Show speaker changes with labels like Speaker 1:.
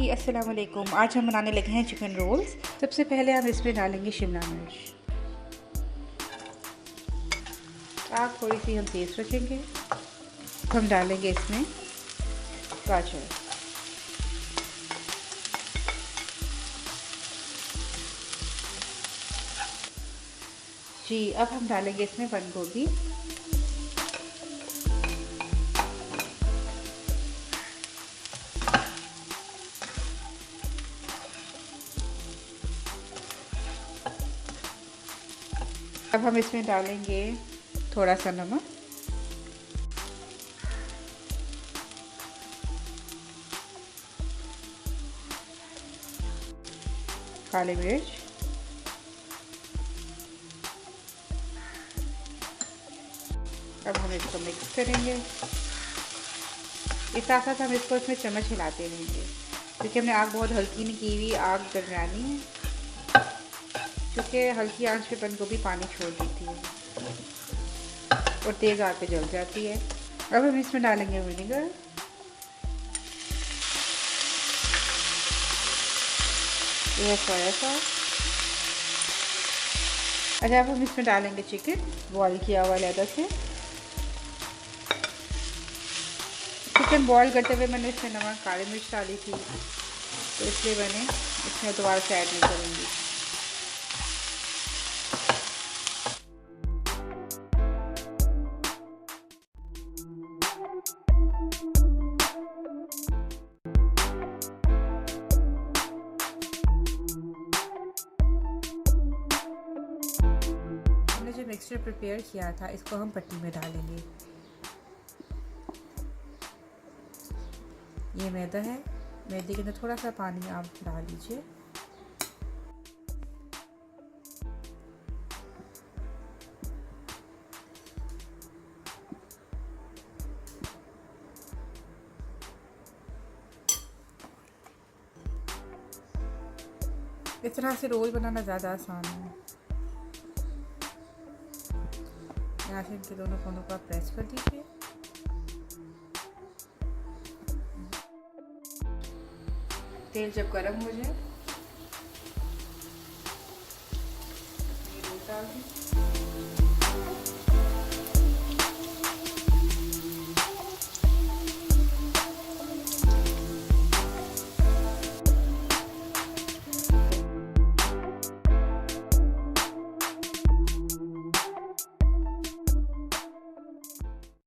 Speaker 1: जी अस्सलाम वालेकुम। आज हम बनाने लगे हैं चिकन रोल्स। सबसे पहले हम इसमें डालेंगे शिमला मिर्च। आग थोड़ी सी हम तेज़ रखेंगे। हम डालेंगे इसमें गाजर, जी अब हम डालेंगे इसमें बंद गोभी, अब हम इसमें डालेंगे थोड़ा सा नमक, काली मिर्च, अब हम इसको मिक्स करेंगे। इस साथ साथ हम इसको इसमें चम्मच हिलाते रहेंगे क्योंकि हमने आग बहुत हल्की नहीं की हुई, आग दरमियानी है क्योंकि हल्की आंच पे बंद गोभी पानी छोड़ देती है और तेज़ आग पे जल जाती है। अब हम इसमें डालेंगे विनेगर, यह है सोया सॉस। अच्छा अब हम इसमें डालेंगे चिकन बॉईल किया हुआ अलग से। चिकन बॉईल करते हुए मैंने इसमें नमक काली मिर्च डाली थी तो इसलिए मैंने इसमें दोबारा से ऐड नहीं करूँगी। हमने जो मिक्सचर प्रिपेयर किया था इसको हम पट्टी में डालेंगे। ये मैदा है, मैदे के अंदर थोड़ा सा पानी आप डाल लीजिए। इस तरह से रोल बनाना ज़्यादा आसान है। यहाँ से इनके दोनों कोनों को प्रेस कर दीजिए। तेल जब गर्म हो जाए ये रोल डाल दीजिए।